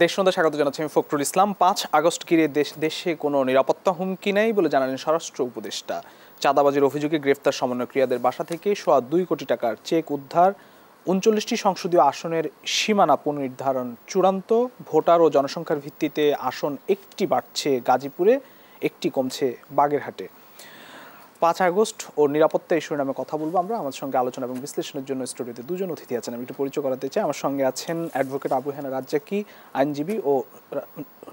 দেশ সন্ধ্যা স্বাগত জানাচ্ছি আমি ফখরুল ইসলাম। 5 আগস্ট ঘিরে দেশে কোনো নিরাপত্তা হুমকি নেই বলে জানালেন স্বরাষ্ট্র উপদেষ্টা। চাঁদাবাজির অভিযোগে গ্রেফতার সমন্বয়কারীদের বাসা থেকে সোয়া 2 কোটি টাকার চেক উদ্ধার। 39টি সংসদীয় আসনের সীমানা পুনর্নির্ধারণ চূড়ান্ত। ভোটার ও জনসংখ্যার ভিত্তিতে আসন একটি বাড়ছে গাজীপুরে, একটি কমছে বাগেরহাটে। 5 আগস্ট ও নিরাপত্তা ইস্যুর নামে কথা বলবো আমরা। আমার সঙ্গে আলোচনা এবং বিশ্লেষণের জন্য স্টুডিওতে দুজন অতিথি আছেন, আমি একটু পরিচয় করাতে চাই। আমার সঙ্গে আছেন অ্যাডভোকেট আবু হেনা রাজ্জাকি, আইনজীবী ও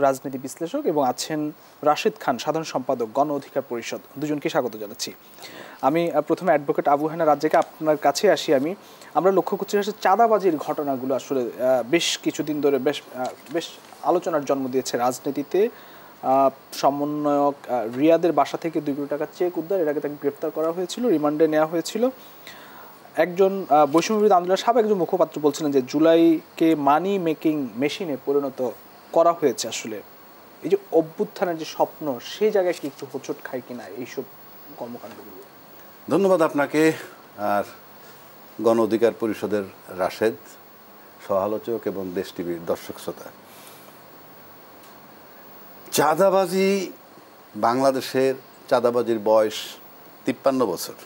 রাজনীতি বিশ্লেষক, এবং আছেন রাশেদ খান, সাধারণ সম্পাদক, গণ অধিকার পরিষদ। দুজনকে স্বাগত জানাচ্ছি। আমি প্রথমে অ্যাডভোকেট আবু হেনা রাজ্জাকি আপনার কাছে আসি। আমরা লক্ষ্য করছি আসলে চাঁদাবাজির ঘটনাগুলো আসলে বেশ কিছুদিন ধরে বেশ আলোচনার জন্ম দিয়েছে রাজনীতিতে। সমন্বয়ক রিয়াদের বাসা থেকে 2 কোটি টাকার চেক উদ্ধার, এর আগে তাকে গ্রেফতার করা হয়েছিল, রিমান্ডে নেওয়া হয়েছিল। একজন বৈষম্যবিরোধী আন্দোলনের সাবেক একজন মুখপাত্র বলছিলেন যে জুলাইকে মানি মেকিং মেশিনে পরিণত করা হয়েছে। আসলে এই যে অভ্যুত্থানের যে স্বপ্ন, সেই জায়গায় কি একটু হোঁচট খায় কিনা এইসব কর্মকাণ্ডগুলো? ধন্যবাদ আপনাকে আর গণ অধিকার পরিষদের রাশেদ, সহ-আলোচক এবং দেশ টিভির দর্শক শ্রোতা। চাঁদাবাজি, বাংলাদেশের চাঁদাবাজির বয়স 53 বছর,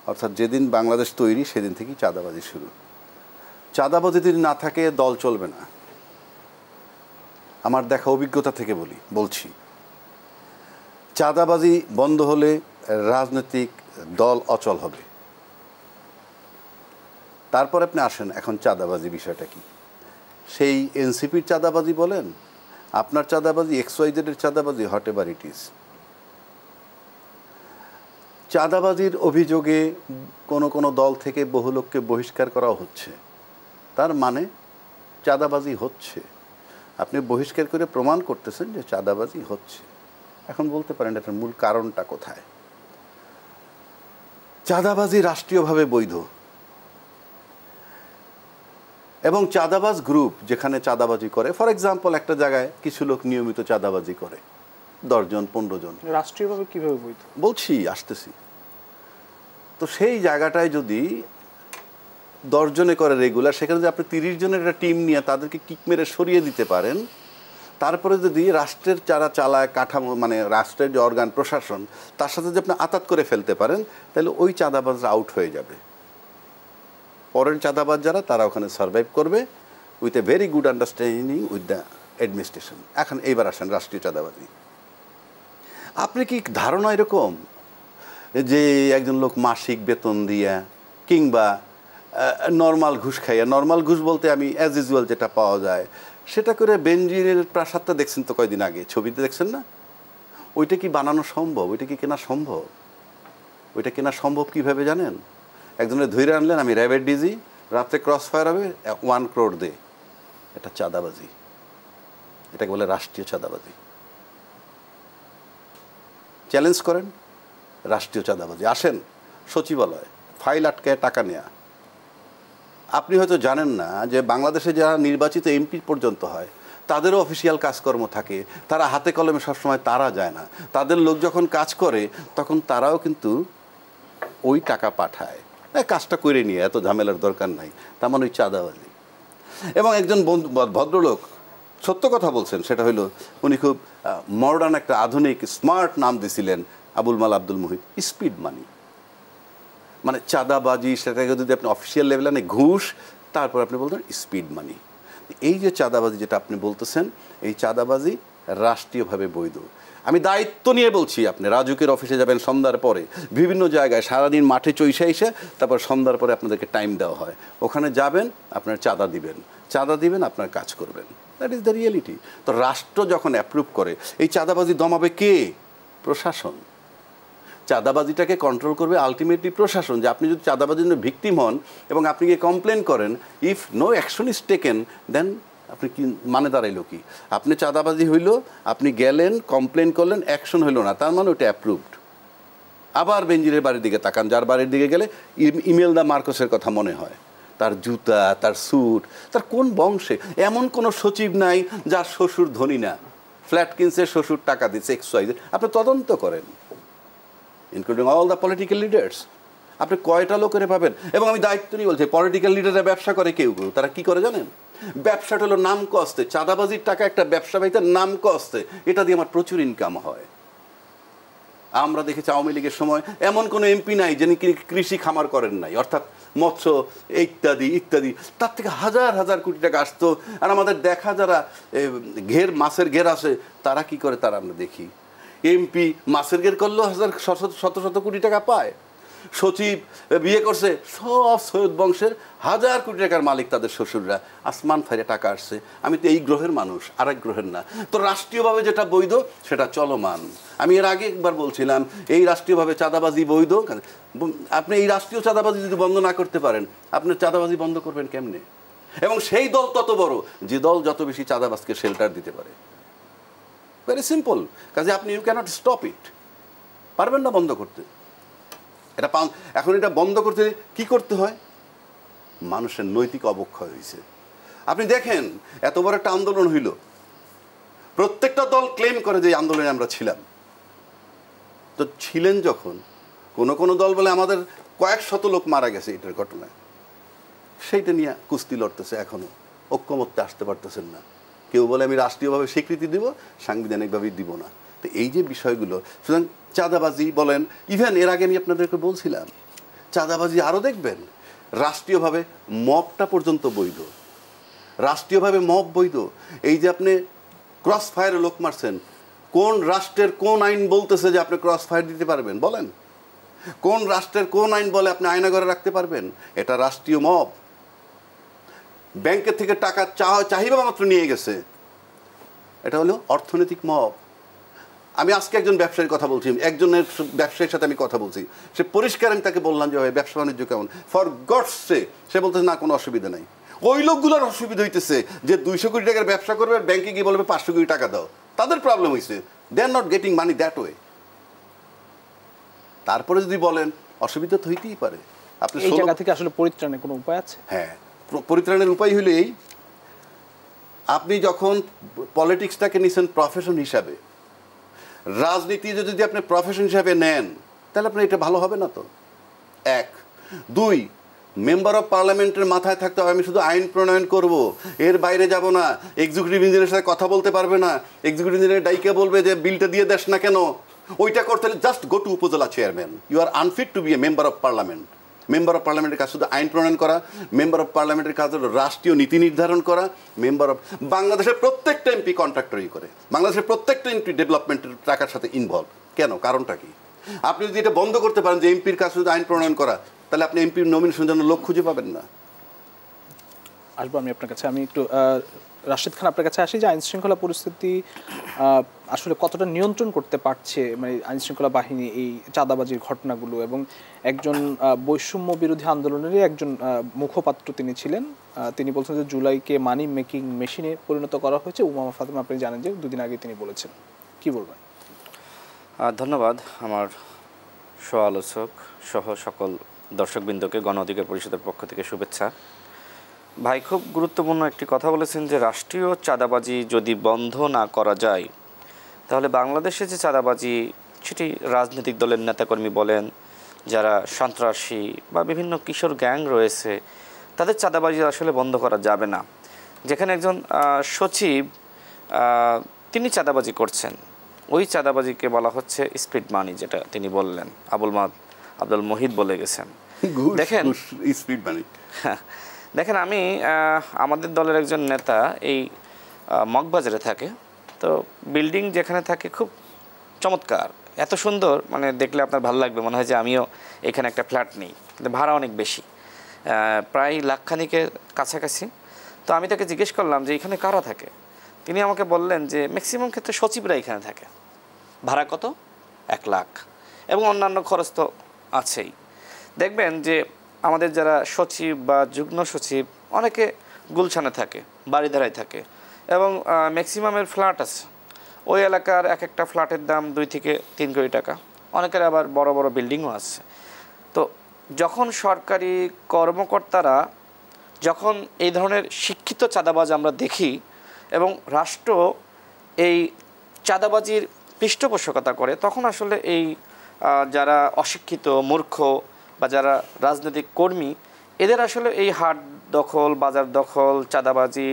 অর্থাৎ যেদিন বাংলাদেশ তৈরি সেদিন থেকেই চাঁদাবাজি শুরু। চাঁদাবাজি যদি না থাকে দল চলবে না। আমার দেখা অভিজ্ঞতা থেকে বলছি, চাঁদাবাজি বন্ধ হলে রাজনৈতিক দল অচল হবে। তারপর আপনি আসেন এখন চাঁদাবাজি বিষয়টা কি। সেই এনসিপির চাঁদাবাজি বলেন, আপনার চাঁদাবাজি, XYZ-এর চাঁদাবাজি, হটএভার ইট ইজ। চাঁদাবাজির অভিযোগে কোনো দল থেকে বহু লোককে বহিষ্কার করাও হচ্ছে, তার মানে চাঁদাবাজি হচ্ছে। আপনি বহিষ্কার করে প্রমাণ করতেছেন যে চাঁদাবাজি হচ্ছে। এখন বলতে পারেন এটার মূল কারণটা কোথায়? চাঁদাবাজি রাষ্ট্রীয়ভাবে বৈধ, এবং চাঁদাবাজ গ্রুপ যেখানে চাঁদাবাজি করে, ফর এক্সাম্পল একটা জায়গায় কিছু লোক নিয়মিত চাঁদাবাজি করে, 10 জন 15 জন। রাষ্ট্রীয়ভাবে কিভাবে বৈধ বলছি, আসতেছি। তো সেই জায়গাটায় যদি 10 জনে করে রেগুলার, সেখানে যদি আপনি 30 জনের একটা টিম নিয়ে তাদেরকে কিক মেরে সরিয়ে দিতে পারেন, তারপরে যদি রাষ্ট্রের যারা চালায় কাঠামো, মানে রাষ্ট্রের যে অর্গান প্রশাসন, তার সাথে যদি আপনি আতাত করে ফেলতে পারেন, তাহলে ওই চাঁদাবাজরা আউট হয়ে যাবে। পরের চাঁদাবাজ যারা, তারা ওখানে সার্ভাইভ করবে with a very good understanding with the administration. এখন এইবার আসেন রাষ্ট্রীয় চাঁদাবাজি। আপনি কি ধারণা এরকম যে একজন লোক মাসিক বেতন দিয়া কিংবা নর্মাল ঘুষ খাইয়া, নর্মাল ঘুষ বলতে আমি অ্যাজ ইউজুয়াল যেটা পাওয়া যায় সেটা করে, বেনজিরের প্রাসাদটা দেখছেন তো কয়দিন আগে, ছবিতে দেখছেন না? ওইটা কি বানানো সম্ভব? ওইটা কি কেনা সম্ভব? ওইটা কেনা সম্ভব কীভাবে জানেন? একজনের ধৈর্য আনলেন, আমি র্যাবের ডিজি, রাত্রে ক্রস ফায়ার হবে, 1 crore দে। এটা চাঁদাবাজি, এটাকে বলে রাষ্ট্রীয় চাঁদাবাজি। চ্যালেঞ্জ করেন, রাষ্ট্রীয় চাঁদাবাজি। আসেন সচিবালয়, ফাইল আটকায় টাকা নেয়া। আপনি হয়তো জানেন না যে বাংলাদেশে যারা নির্বাচিত এমপি পর্যন্ত হয়, তাদেরও অফিসিয়াল কাজকর্ম থাকে, তারা হাতে কলমে সবসময় তারা যায় না। তাদের লোক যখন কাজ করে তখন তারাও কিন্তু ওই টাকা পাঠায়, কাজটা করে নিয়ে, এত ঝামেলার দরকার নাই। তার মানে ওই চাঁদাবাজি। এবং একজন ভদ্রলোক সত্য কথা বলছেন, সেটা হলো উনি খুব মডার্ন একটা আধুনিক স্মার্ট নাম দিছিলেন, আবুল মাল আব্দুল মুহিত, স্পিড মানি। মানে চাঁদাবাজি, সেটাকে যদি আপনি অফিসিয়াল লেভেলে আনে ঘুষ, তারপর আপনি বলতেন স্পিড মানি। এই যে চাঁদাবাজি যেটা আপনি বলতেছেন, এই চাঁদাবাজি রাষ্ট্রীয়ভাবে বৈধ। আমি দায়িত্ব নিয়ে বলছি, আপনি রাজুকের অফিসে যাবেন সন্ধ্যার পরে, বিভিন্ন জায়গায় সারাদিন মাঠে চৈশা এসে তারপর সন্ধ্যার পরে আপনাদেরকে টাইম দেওয়া হয়, ওখানে যাবেন, আপনার চাঁদা দিবেন, আপনার কাজ করবেন। That is the reality. তো রাষ্ট্র যখন অ্যাপ্রুভ করে, এই চাঁদাবাজি দমাবে কে? প্রশাসন। চাঁদাবাজিটাকে কন্ট্রোল করবে আলটিমেটলি প্রশাসন। যে আপনি যদি চাঁদাবাজির জন্য ভিকটিম হন এবং আপনি গিয়ে কমপ্লেন করেন, if no action is taken, then আপনি কি মানে দাঁড়াইলো কি? আপনি চাঁদাবাজি হইল, আপনি গেলেন, কমপ্লেন করলেন, অ্যাকশন হইল না, তার মানে ওটা অ্যাপ্রুভড। আবার বেনজিরের বাড়ির দিকে তাকান, যার বাড়ির দিকে গেলে ইমেলদা মার্কসের কথা মনে হয়, তার জুতা, তার স্যুট, তার কোন বংশে। এমন কোনো সচিব নাই যার শ্বশুর ধনী না, ফ্ল্যাট কিনছে, শ্বশুর টাকা দিচ্ছে, XYZ। আপনি তদন্ত করেন, including all the political leaders. আপনি কয়টা লোকের পাবেন? এবং আমি দায়িত্ব নিয়ে বলছি, পলিটিক্যাল লিডাররা ব্যবসা করে কেউ, তারা কি করে জানেন? ব্যবসাটা হলো নাম কস্তে, চাঁদাবাজির টাকা একটা ব্যবসা বাড়িতে নাম কস্তে, এটা দিয়ে আমার প্রচুর ইনকাম হয়। আমরা দেখেছি আওয়ামী লীগের সময় এমন কোনো এমপি নাই যিনি কৃষি খামার করেন নাই, অর্থাৎ মৎস্য ইত্যাদি ইত্যাদি, তার থেকে হাজার হাজার কোটি টাকা আসতো। আর আমাদের দেখা যারা মাছের ঘের আসে তারা কি করে, তারা আমরা দেখি এমপি মাছের ঘের করলেও শত শত কোটি টাকা পায়। সচিব বিয়ে করছে, সব সৈয়দ বংশের হাজার কোটি টাকার মালিক তাদের শ্বশুররা, আসমান ফাইরে টাকা আসছে। আমি তো এই গ্রহের মানুষ, আরেক গ্রহের না। তো রাষ্ট্রীয়ভাবে যেটা বৈধ সেটা চলমান। আমি এর আগে একবার বলছিলাম এই রাষ্ট্রীয়ভাবে চাঁদাবাজি বৈধ। আপনি এই রাষ্ট্রীয় চাঁদাবাজি যদি বন্ধ না করতে পারেন, আপনি চাঁদাবাজি বন্ধ করবেন কেমনে? এবং সেই দল তত বড় যে দল যত বেশি চাঁদাবাজকে শেল্টার দিতে পারে। ভেরি সিম্পল, কাজে আপনি ইউ ক্যানট স্টপ ইট, পারবেন না বন্ধ করতে। এটা এখন এটা বন্ধ করতে কি করতে হয়? মানুষের নৈতিক অবক্ষয় হয়েছে। আপনি দেখেন এত বড় একটা আন্দোলন হইল, প্রত্যেকটা দল ক্লেম করে যে আন্দোলনে আমরা ছিলাম। তো ছিলেন যখন, কোনো দল বলে আমাদের কয়েক শত লোক মারা গেছে এটার ঘটনায়, সেইটা নিয়ে কুস্তি লড়তেছে, এখনো ঐক্যমত্যে আসতে পারতেছেন না। কেউ বলে আমি রাষ্ট্রীয়ভাবে স্বীকৃতি দিব, সাংবিধানিকভাবে দিব না। তো এই যে বিষয়গুলো, সুতরাং চাঁদাবাজি বলেন, ইভেন এর আগে আমি আপনাদেরকে বলছিলাম চাঁদাবাজি আরও দেখবেন রাষ্ট্রীয়ভাবে মবটা পর্যন্ত বৈধ, রাষ্ট্রীয়ভাবে মব বৈধ। এই যে আপনি ক্রস ফায়ারে লোক মারছেন, কোন রাষ্ট্রের কোন আইন বলতেছে যে আপনি ক্রস ফায়ার দিতে পারবেন? বলেন, কোন রাষ্ট্রের কোন আইন বলে আপনি আয়নাঘরে রাখতে পারবেন? এটা রাষ্ট্রীয় মব। ব্যাংকের থেকে টাকা চাহিদা মাত্র নিয়ে গেছে, এটা হলো অর্থনৈতিক মব। আমি আজকে একজন ব্যবসায়ীর কথা বলছি, একজনের ব্যবসায়ীর সাথে আমি কথা বলছি, সে পরিষ্কার, আমি তাকে বললাম যে ভাই ব্যবসা বাণিজ্য কেমন, ফর গডস সে, সে বলতেছে না কোনো অসুবিধা নাই। ওই লোকগুলোর অসুবিধা হইতেছে যে 200 কোটি টাকার ব্যবসা করবে, ব্যাংকে গিয়ে বলবে 500 কোটি টাকা দাও, তাদের প্রবলেম হয়েছে, they are not getting money that way. তারপরে যদি বলেন অসুবিধা তো হইতেই পারে। আপনি এই জায়গা থেকে আসলে পরিত্রাণের কোনো উপায় আছে? হ্যাঁ, পরিত্রাণের উপায় হলো এই, আপনি যখন পলিটিক্সটাকে নিছেন প্রফেশন হিসাবে, রাজনীতি যদি আপনি প্রফেশন হিসাবে নেন, তাহলে আপনার এটা ভালো হবে না তো। 1, 2, মেম্বার অফ পার্লামেন্টের মাথায় থাকতে হবে আমি শুধু আইন প্রণয়ন করব, এর বাইরে যাব না। এক্সিকিউটিভ ইঞ্জিনিয়ারের সাথে কথা বলতে পারবে না, এক্সিকিউটিভ ইঞ্জিনিয়ার ডাইকে বলবে যে বিলটা দিয়ে দেস না কেন। ওইটা করতে হলে জাস্ট গো টু উপজেলা chairman, you are unfit to be a member of parliament. Member of পার্লামেন্টের কাজ শুধু আইন প্রণয়ন করা, মেম্বার অফ পার্লামেন্টের কাজ হলো রাষ্ট্রীয় নীতি নির্ধারণ করা। মেম্বার অফ বাংলাদেশের প্রত্যেকটা এমপি কন্ট্রাক্টরই করে, বাংলাদেশের প্রত্যেকটা এমপি ডেভেলপমেন্টের টাকার সাথে ইনভলভ। কেন? কারণটা কি? আপনি যদি এটা বন্ধ করতে পারেন যে এমপির কাজ শুধু আইন প্রণয়ন করা, তাহলে আপনি এমপির নমিনেশনের জন্য লোক খুঁজে পাবেন না। আসবো আমি আপনার কাছে। আমি একটু রাশেদ খান আপনার কাছে আসি, যে আইন শৃঙ্খলা পরিস্থিতি আসলে কতটা নিয়ন্ত্রণ করতে পারছে মানে আইন শৃঙ্খলা বাহিনী এই চাঁদাবাজির ঘটনাগুলো, এবং একজন বৈষম্য বিরোধী আন্দোলনেরই একজন মুখপাত্র তিনি ছিলেন, তিনি বলছেন যে জুলাইকে মানি মেকিং মেশিনে পরিণত করা হয়েছে। উমামা ফাতেমা আপনি জানেন যে 2 দিন আগে তিনি বলেছেন, কি বলবেন? ধন্যবাদ আমার সহ আলোচক সহ সকল দর্শকবৃন্দকে গণ অধিকার পরিষদের পক্ষ থেকে শুভেচ্ছা। ভাই খুব গুরুত্বপূর্ণ একটি কথা বলেছেন যে রাষ্ট্রীয় চাঁদাবাজি যদি বন্ধ না করা যায়, তাহলে বাংলাদেশে যে চাঁদাবাজি, সেটি রাজনৈতিক দলের নেতাকর্মী বলেন, যারা সন্ত্রাসী বা বিভিন্ন কিশোর গ্যাং রয়েছে, তাদের চাঁদাবাজি আসলে বন্ধ করা যাবে না। যেখানে একজন সচিব তিনি চাঁদাবাজি করছেন, ওই চাঁদাবাজিকে বলা হচ্ছে স্পিড মানি, যেটা তিনি বললেন, আব্দুল মহিদ বলে গেছেন। দেখেন স্পিড মানি, দেখেন আমি আমাদের দলের একজন নেতা এই মগবাজারে থাকে, তো বিল্ডিং যেখানে থাকে খুব চমৎকার, এত সুন্দর, মানে দেখলে আপনার ভালো লাগবে, মনে হয় যে আমিও এখানে একটা ফ্ল্যাট নিই, কিন্তু ভাড়া অনেক বেশি, প্রায় লাখখানিকের কাছাকাছি। তো আমি তাকে জিজ্ঞেস করলাম যে এখানে কারা থাকে। তিনি আমাকে বললেন যে ম্যাক্সিমাম ক্ষেত্রে সচিবরা এখানে থাকে, ভাড়া কত? 1 লাখ, এবং অন্যান্য খরচ তো আছেই। দেখবেন যে আমাদের যারা সচিব বা যুগ্ম সচিব অনেকে গুলশানে থাকে, বাড়িধারায় থাকে, এবং ম্যাক্সিমামের ফ্ল্যাট আছে। ওই এলাকার এক একটা ফ্ল্যাটের দাম 2 থেকে 3 কোটি টাকা, অনেকের আবার বড় বড় বিল্ডিংও আছে। তো যখন সরকারি কর্মকর্তারা যখন এই ধরনের শিক্ষিত চাঁদাবাজ আমরা দেখি, এবং রাষ্ট্র এই চাঁদাবাজির পৃষ্ঠপোষকতা করে, তখন আসলে এই যারা অশিক্ষিত মূর্খ বা যারা রাজনৈতিক কর্মী, এদের আসলে এই হাত দখল, বাজার দখল, চাঁদাবাজি,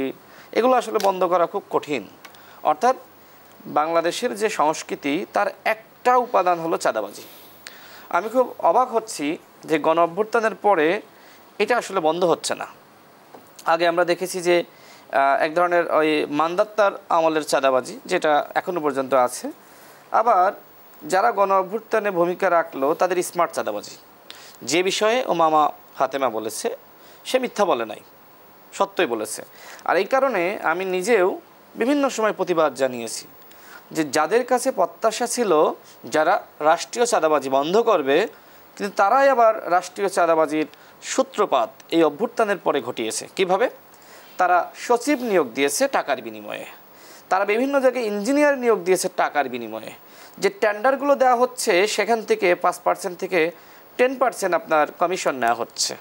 এগুলো আসলে বন্ধ করা খুব কঠিন। অর্থাৎ বাংলাদেশের যে সংস্কৃতি তার একটা উপাদান হলো চাঁদাবাজি। আমি খুব অবাক হচ্ছি যে গণ অভ্যুত্থানের পরে এটা আসলে বন্ধ হচ্ছে না। আগে আমরা দেখেছি যে এক ধরনের ওই মান্দাত্তার আমলের চাঁদাবাজি, যেটা এখনও পর্যন্ত আছে। আবার যারা গণ অভ্যুত্থানে ভূমিকা রাখলো তাদের স্মার্ট চাঁদাবাজি, যে বিষয়ে ওমামা ফাতেমা বলেছে সে মিথ্যা বলে নাই, সত্যই বলেছে। আর এই কারণে আমি নিজেও বিভিন্ন সময় প্রতিবাদ জানিয়েছি যে যাদের কাছে প্রত্যাশা ছিল যারা রাষ্ট্রীয় চাঁদাবাজি বন্ধ করবে, কিন্তু তারাই আবার রাষ্ট্রীয় চাঁদাবাজির সূত্রপাত এই অভ্যুত্থানের পরে ঘটিয়েছে। কিভাবে? তারা সচিব নিয়োগ দিয়েছে টাকার বিনিময়ে, তারা বিভিন্ন জায়গায় ইঞ্জিনিয়ার নিয়োগ দিয়েছে টাকার বিনিময়ে। যে টেন্ডারগুলো দেওয়া হচ্ছে সেখান থেকে 5% থেকে 10% আপনার কমিশন নেওয়া হচ্ছে,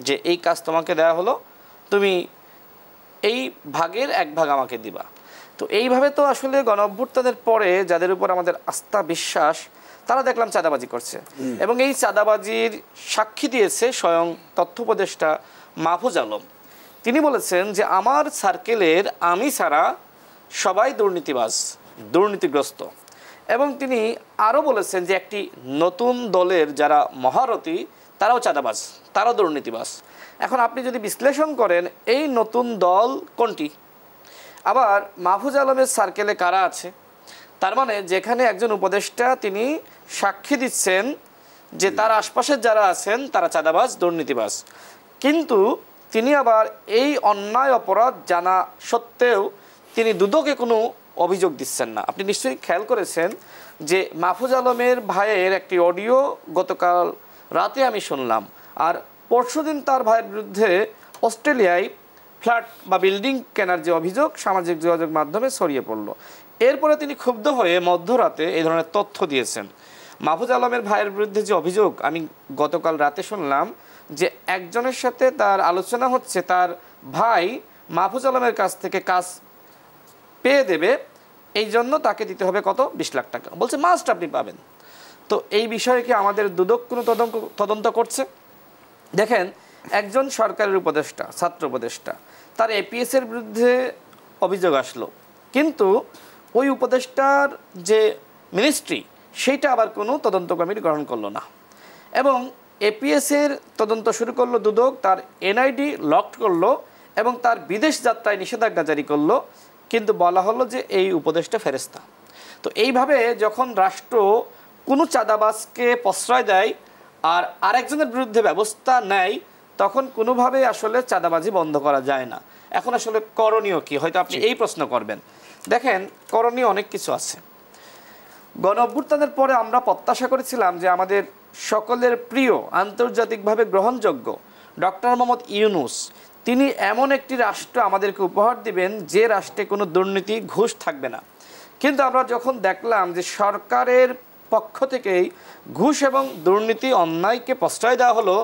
যে এই কাজ তোমাকে দেওয়া হলো, তুমি এই ভাগের 1 ভাগ আমাকে দিবা। তো এইভাবে তো আসলে গণ অভ্যুত্থানের পরে যাদের উপর আমাদের আস্থা বিশ্বাস, তারা দেখলাম চাঁদাবাজি করছে। এবং এই চাঁদাবাজির সাক্ষী দিয়েছে স্বয়ং তথ্য উপদেষ্টা মাহফুজ আলম। তিনি বলেছেন যে আমার সার্কেলের আমি ছাড়া সবাই দুর্নীতিবাজ, দুর্নীতিগ্রস্ত। এবং তিনি আরও বলেছেন যে একটি নতুন দলের যারা মহারথী তারাও চাঁদাবাজ, তারাও দুর্নীতিবাজ। এখন আপনি যদি বিশ্লেষণ করেন এই নতুন দল কোনটি, আবার মাহফুজ আলমের সার্কেলে কারা আছে, তার মানে যেখানে একজন উপদেষ্টা তিনি সাক্ষী দিচ্ছেন যে তার আশপাশের যারা আছেন তারা চাঁদাবাজ, দুর্নীতিবাজ, কিন্তু তিনি আবার এই অন্যায় অপরাধ জানা সত্ত্বেও তিনি দুদকে কোনো অভিযোগ দিচ্ছেন না। আপনি নিশ্চয়ই খেয়াল করেছেন যে মাহফুজ আলমের ভাইয়ের একটি অডিও গতকাল রাতে আমি শুনলাম, আর পরশুদিন তার ভাইয়ের বিরুদ্ধে অস্ট্রেলিয়ায় ফ্ল্যাট বা বিল্ডিং কেনার যে অভিযোগ সামাজিক যোগাযোগ মাধ্যমে ছড়িয়ে পড়ল। এরপরে তিনি ক্ষুব্ধ হয়ে মধ্যরাতে এই ধরনের তথ্য দিয়েছেন। মাহফুজ আলমের ভাইয়ের বিরুদ্ধে যে অভিযোগ আমি গতকাল রাতে শুনলাম যে একজনের সাথে তার আলোচনা হচ্ছে, তার ভাই মাহফুজ আলমের কাছ থেকে কাজ পেয়ে দেবে, এই জন্য তাকে দিতে হবে কত, 20 লাখ টাকা। বলছে মাস্ট আপনি পাবেন। তো এই বিষয়ে কি আমাদের দুদক কোনো তদন্ত করছে? দেখেন, একজন সরকারের উপদেষ্টা, ছাত্র উপদেষ্টা, তার এপিএসের বিরুদ্ধে অভিযোগ আসলো, কিন্তু ওই উপদেষ্টার যে মিনিস্ট্রি সেইটা আবার কোনো তদন্ত কমিটি গ্রহণ করলো না। এবং এপিএসের তদন্ত শুরু করলো দুদক, তার এনআইডি লকড করলো এবং তার বিদেশ যাত্রায় নিষেধাজ্ঞা জারি করলো, কিন্তু বলা হলো যে এই উপদেষ্টা ফেরেস্তা। তো এইভাবে যখন রাষ্ট্র কোনো চাঁদাবাজকে প্রশ্রয় দেয় আর আরেকজনের বিরুদ্ধে ব্যবস্থা নেয়, তখন কোনোভাবে আসলে চাঁদাবাজি বন্ধ করা যায় না। এখন আসলে করণীয় কি, হয়তো আপনি এই প্রশ্ন করবেন। দেখেন, করণীয় অনেক কিছু আছে। গণ অভ্যুত্থানের পরে আমরা প্রত্যাশা করেছিলাম যে আমাদের সকলের প্রিয়, আন্তর্জাতিকভাবে গ্রহণযোগ্য ডক্টর মোহাম্মদ ইউনূস তিনি এমন একটি রাষ্ট্র আমাদেরকে উপহার দিবেন যে রাষ্ট্রে কোনো দুর্নীতি, ঘুষ থাকবে না। কিন্তু আমরা যখন দেখলাম যে সরকারের পক্ষ থেকেই ঘুষ এবং দুর্নীতি, অন্যায়কে প্রশ্রয় দেওয়া হলো,